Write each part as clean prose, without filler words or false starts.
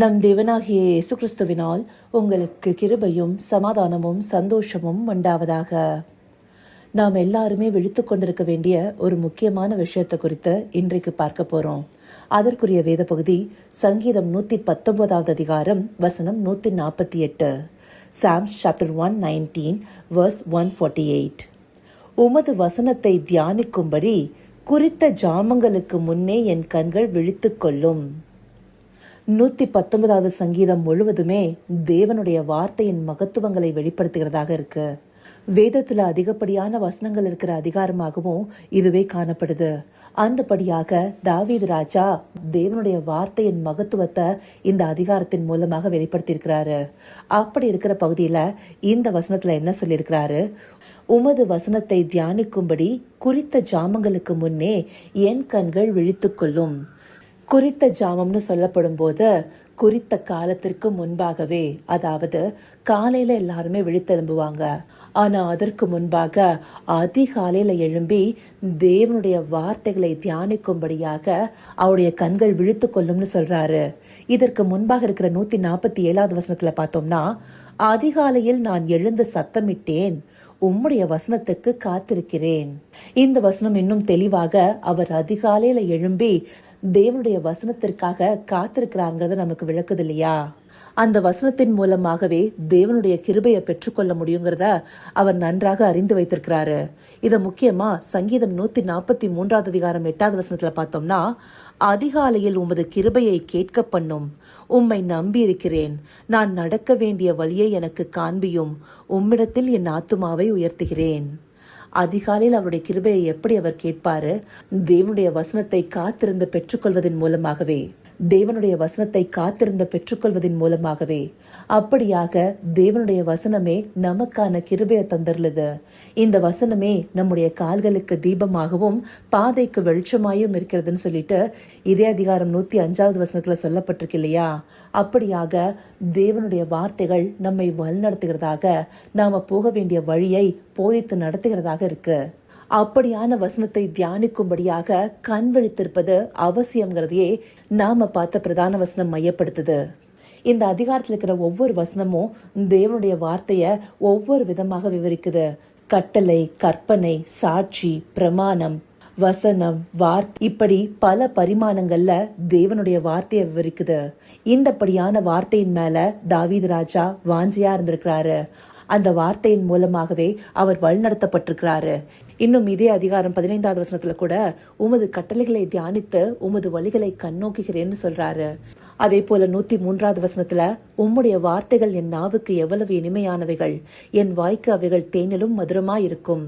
நம் தேவனாகிய இயேசு கிறிஸ்துவினால் உங்களுக்கு கிருபையும் சமாதானமும் சந்தோஷமும் உண்டாவதாக. நாம் எல்லாருமே விழித்து கொண்டிருக்க வேண்டிய ஒரு முக்கியமான விஷயத்தை குறித்து இன்றைக்கு பார்க்க போறோம். அதற்குரிய வேத பகுதி சங்கீதம் 119 அதிகாரம் வசனம் 148. Psalms chapter 119 verse 148. உமது வசனத்தை தியானிக்கும்படி குறித்த ஜாமங்களுக்கு முன்னே என் கண்கள் விழித்துக் கொள்ளும். 119 சங்கீதம் முழுவதுமே தேவனுடைய வார்த்தையின் மகத்துவங்களை வெளிப்படுத்துகிறதாக இருக்கு. வேதத்துல அதிகப்படியான வசனங்கள் இருக்கிற அதிகாரமாகவும் இதுவே காணப்படுது. அந்தபடியாக தாவீது ராஜா தேவனுடைய வார்த்தையின் மகத்துவத்தை இந்த அதிகாரத்தின் மூலமாக வெளிப்படுத்தியிருக்கிறாரு. அப்படி இருக்கிற பகுதியில இந்த வசனத்துல என்ன சொல்லியிருக்கிறாரு? உமது வசனத்தை தியானிக்கும்படி குறித்த ஜாமங்களுக்கு முன்னே என் கண்கள் விழித்துக் கொள்ளும். குறித்த ஜாமம்னு சொல்லப்படும் போது குறித்த காலத்திற்கு முன்பாகவே, அதாவது காலையில எல்லாருமே விழித்தெழும்புவாங்க. ஆனா அதற்கு முன்பாக அதிகாலையில எழும்பி தேவனுடைய வார்த்தைகளை தியானிக்கும்படியாக அவருடைய கண்கள் விழித்து கொள்ளும்னு சொல்றாரு. இதற்கு முன்பாக இருக்கிற 147 வசனத்துல பார்த்தோம்னா, அதிகாலையில் நான் எழுந்து சத்தமிட்டேன், உம்முடைய வசனத்துக்கு காத்திருக்கிறேன். இந்த வசனம் இன்னும் தெளிவாக அவர் அதிகாலையில எழும்பி தேவனுடைய வசனத்திற்காக காத்திருக்கிறாங்கிறத நமக்கு விளக்குது இல்லையா? அந்த வசனத்தின் மூலமாகவே தேவனுடைய கிருபையை பெற்றுக்கொள்ள முடியுங்கிறத அவர் நன்றாக அறிந்து வைத்திருக்கிறாரு. இதை முக்கியமா சங்கீதம் 143 அதிகாரம் 8 வசனத்துல பார்த்தோம்னா, அதிகாலையில் உமது கிருபையை கேட்க பண்ணும், உம்மை நம்பி இருக்கிறேன், நான் நடக்க வேண்டிய வழியை எனக்கு காண்பியும், உம்மிடத்தில் என் ஆத்துமாவை உயர்த்துகிறேன். அதிகாலையில் அவருடைய கிருபையை எப்படி அவர் கேட்பாரு? தேவனுடைய வசனத்தை காத்திருந்து பெற்றுக்கொள்வதன் மூலமாகவே, தேவனுடைய வசனத்தை காத்திருந்து பெற்றுக்கொள்வதன் மூலமாகவே. அப்படியாக தேவனுடைய வசனமே நமக்கான கிருபையை தந்துள்ளது. இந்த வசனமே நம்முடைய கால்களுக்கு தீபமாகவும் பாதைக்கு வெளிச்சமாயும் இருக்கிறதுன்னு சொல்லிட்டு இதே அதிகாரம் 105 வசனத்துல சொல்லப்பட்டிருக்கு இல்லையா? அப்படியாக தேவனுடைய வார்த்தைகள் நம்மை வழிநடத்துகிறதாக, நாம போக வேண்டிய வழியை போதித்து நடத்துகிறதாக இருக்கு. அப்படியான வசனத்தை தியானிக்கும்படியாக கண் விழித்திருப்பது அவசியம்ங்கிறதையே நாம பார்த்த பிரதான வசனம் மையப்படுத்துது. இந்த அதிகாரத்தில் இருக்கிற ஒவ்வொரு வசனமும் தேவனுடைய வார்த்தைய ஒவ்வொரு விதமாக விவரிக்குது. கட்டளை, கற்பனை, சாட்சி, பிரமாணம், வசனம், வார்த்தை, இப்படி பல பரிமாணங்கள்ல தேவனுடைய வார்த்தையை விவரிக்குது. இந்தபடியான வார்த்தையின் மேல தாவீது ராஜா வாஞ்சியா இருந்திருக்கிறாரு. அந்த வார்த்தையின் மூலமாகவே அவர் வழிநடத்தப்பட்டிருக்கிறாரு. இன்னும் இதே அதிகாரம் 15 வசனத்துல கூட உமது கட்டளைகளை தியானித்து உமது வழிகளை கண்ணோக்குகிறேன்னு சொல்றாரு. அதே போல 103 வசனத்துல உம்முடைய வார்த்தைகள் என் நாவுக்கு எவ்வளவு இனிமையானவைகள், என் வாய்க்கு அவைகள் தேனிலும் மதுரமா இருக்கும்.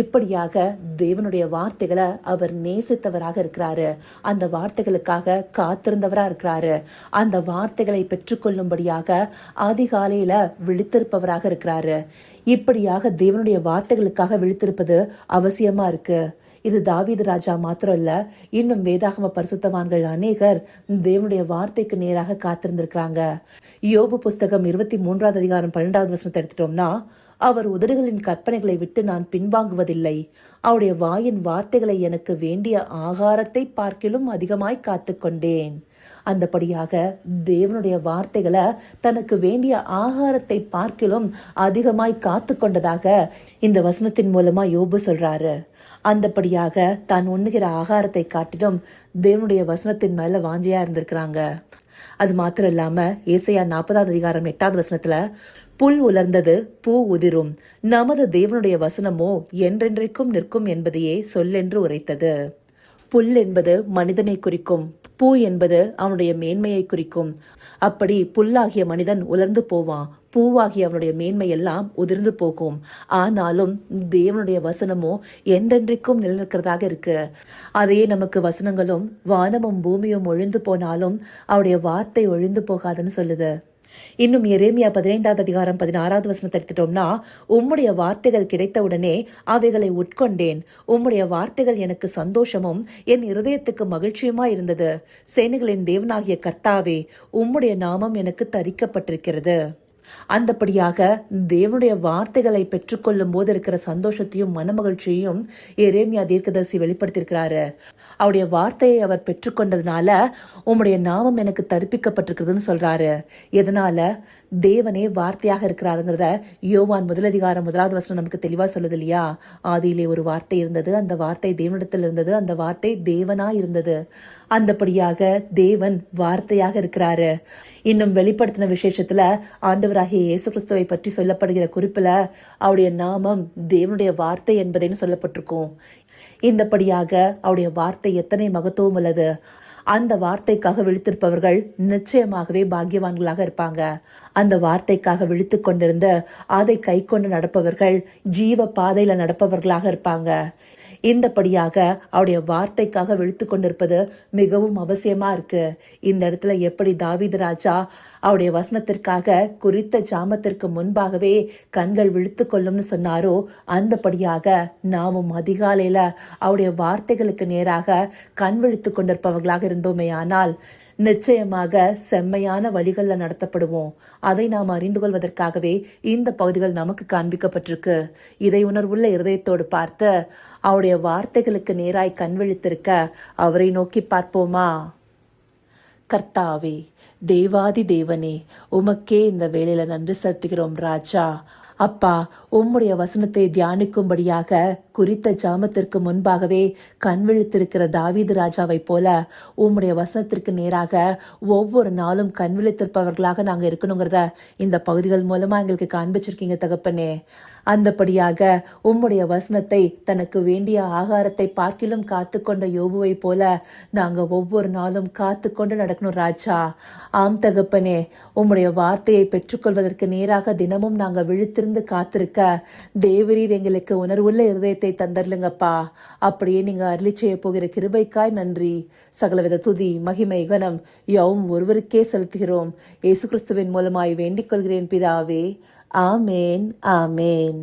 இப்படியாக தேவனுடைய வார்த்தைகளை அவர் நேசித்தவராக இருக்கிறாரு. அந்த வார்த்தைகளுக்காக காத்திருந்தவரா இருக்கிறாரு. அந்த வார்த்தைகளை பெற்றுக்கொள்ளும்படியாக அதிகாலையில விழித்திருப்பவராக இருக்கிறாரு. இப்படியாக தேவனுடைய வார்த்தைகளுக்காக விழித்திருப்பது அவசியமா இருக்கு. இது தாவீது ராஜா மாத்திரம் இல்ல, இன்னும் வேதாகம பரிசுத்தவான்கள் அநேகர் தேவனுடைய வார்த்தைக்கு நேராக காத்திருந்திருக்கிறாங்க. யோபு புஸ்தகம் 23 அதிகாரம் 12 வசனத்தை எடுத்துட்டோம்னா, அவர் உதடுகளின் கற்பனைகளை விட்டு நான் பின்வாங்குவதில்லை, அவருடைய வாயின் வார்த்தைகளை எனக்கு வேண்டிய ஆகாரத்தை பார்க்கிலும் அதிகமாய் காத்து கொண்டேன். அந்தபடியாக தேவனுடைய வார்த்தைகளை தனக்கு வேண்டிய ஆகாரத்தை பார்க்கிலும் அதிகமாய் காத்து கொண்டதாக இந்த வசனத்தின் மூலமா யோபு சொல்றாரு. அந்தபடியாக தான் உண்ணுகிற ஆகாரத்தை காட்டிலும் தேவனுடைய வசனத்தின் மேல வாஞ்சியா இருந்திருக்கிறாங்க. அது மாத்திரம் இல்லாம ஏசாயா 40 அதிகாரம் 8 வசனத்துல, புல் உலர்ந்தது, பூ உதிரும், நமது தேவனுடைய வசனமோ என்றென்றைக்கும் நிற்கும் என்பதையே சொல்லென்று உரைத்தது. புல் என்பது மனிதனை குறிக்கும், பூ என்பது அவனுடைய மேன்மையை குறிக்கும். அப்படி புல்லாகிய மனிதன் உலர்ந்து போவான், பூவாகிய அவனுடைய மேன்மை எல்லாம் உதிர்ந்து போகும். ஆனாலும் தேவனுடைய வசனமோ என்றென்றைக்கும் நிலநிற்கிறதாக இருக்கு. அதையே நமக்கு வசனங்களும் வானமும் பூமியும் ஒழிந்து போனாலும் அவருடைய வார்த்தை ஒழிந்து போகாதுன்னு சொல்லுது. இன்னும் எரேமியா 15 அதிகாரம் 16 வசனத்தை எடுத்துட்டோம்னா, உம்முடைய வார்த்தைகள் கிடைத்தவுடனே அவைகளை உட்கொண்டேன், உம்முடைய வார்த்தைகள் எனக்கு சந்தோஷமும் என் இருதயத்துக்கு மகிழ்ச்சியுமா இருந்தது. சேனைகளின் தேவனாகிய கர்த்தாவே, உம்முடைய நாமம் எனக்கு தரிக்கப்பட்டிருக்கிறது. அந்தபடியாக தேவனுடைய வார்த்தைகளை பெற்றுக்கொள்ளும் போது இருக்கிற சந்தோஷத்தையும் மனமகிழ்ச்சியையும் எரேமியா தீர்க்கதரிசி வெளிப்படுத்தியிருக்கிறாரு. அவருடைய வார்த்தையை அவர் பெற்றுக்கொண்டதுனால உம்முடைய நாமம் எனக்கு தரிப்பிக்கப்பட்டிருக்கிறதுன்னு சொல்றாரு. எதனால? தேவனே வார்த்தையாக இருக்கிறாருங்கிறத யோவான் 1:1 நமக்கு தெளிவா சொல்லுது இல்லையா? ஆதியிலே ஒரு வார்த்தை இருந்தது, அந்த வார்த்தை தேவனிடத்தில் இருந்தது, அந்த வார்த்தை தேவனா இருந்தது. அந்தபடியாக தேவன் வார்த்தையாக இருக்கிறாரு. இன்னும் வெளிப்படுத்தின விசேஷத்துல ஆண்டவராகிய இயேசு கிறிஸ்துவை பற்றி சொல்லப்படுகிற குறிப்புல அவருடைய நாமம் தேவனுடைய வார்த்தை என்பதைன்னு சொல்லப்பட்டிருக்கும். இந்தபடியாக அவருடைய வார்த்தை எத்தனை மகத்துவம் உள்ளது. அந்த வார்த்தைக்காக விழித்திருப்பவர்கள் நிச்சயமாகவே பாக்கியவான்களாக இருப்பாங்க. அந்த வார்த்தைக்காக விழித்து கொண்டிருந்து அதை கை கொண்டு நடப்பவர்கள் ஜீவ பாதையில நடப்பவர்களாக இருப்பாங்க. இந்தபடியாக அவருடைய வார்த்தைக்காக விழித்து கொண்டிருப்பது மிகவும் அவசியமா இருக்கு. இந்த இடத்துல எப்படி தாவீது ராஜா அவருடைய வசனத்திற்காக குறித்த ஜாமத்திற்கு முன்பாகவே கண்கள் விழித்து கொள்ளும்னு சொன்னாரோ, அந்தபடியாக நாமும் அதிகாலையில அவருடைய வார்த்தைகளுக்கு நேராக கண் விழித்து கொண்டிருப்பவர்களாக இருந்தோமே ஆனால் நிச்சயமாக செம்மையான வழிகளில் நடத்தப்படுவோம். அதை நாம் அறிந்து கொள்வதற்காகவே இந்த பகுதிகள் நமக்கு காண்பிக்கப்பட்டிருக்கு. இதை உணர்வுள்ள இருதயத்தோடு பார்த்து அவருடைய வார்த்தைகளுக்கு நேராய் கண் விழித்திருக்க அவரை நோக்கி பார்ப்போமா? கர்த்தாவே, தேவாதி தேவனே, உமக்கே இந்த வேளையில நன்றி செலுத்துகிறோம் ராஜா. அப்பா, உம்முடைய வசனத்தை தியானிக்கும்படியாக குறித்த ஜாமத்திற்கு முன்பாகவே கண் விழித்திருக்கிற தாவீது ராஜாவை போல உம்முடைய வசனத்திற்கு நேராக ஒவ்வொரு நாளும் கண் விழித்திருப்பவர்களாக நாங்கள் இருக்கணுங்கிறத இந்த பகுதிகள் மூலமா எங்களுக்கு காண்பிச்சிருக்கீங்க தகப்பனே. அந்தபடியாக உம்முடைய வசனத்தை தனக்கு வேண்டிய ஆகாரத்தை பார்க்கிலும் காத்து கொண்ட யோபுவை போல நாங்க ஒவ்வொரு நாளும் காத்து கொண்டு நடக்கணும் ராஜா. ஆம் தகப்பனே, உம்முடைய வார்த்தையை பெற்றுக்கொள்வதற்கு நேராக தினமும் நாங்க விழித்திருந்து காத்திருக்க தேவரீர் எங்களுக்கு உணர்வுள்ள இருதயத்தை தந்தர்லுங்கப்பா. அப்படியே நீங்க அருளி செய்ய போகிற கிருபைக்காய் நன்றி. சகலவித துதி மகிமை கனம் யாவும் ஒருவருக்கே செலுத்துகிறோம். இயேசு கிறிஸ்துவின் மூலமாய் வேண்டிக் கொள்கிறேன் பிதாவே. ஆமேன், ஆமேன்.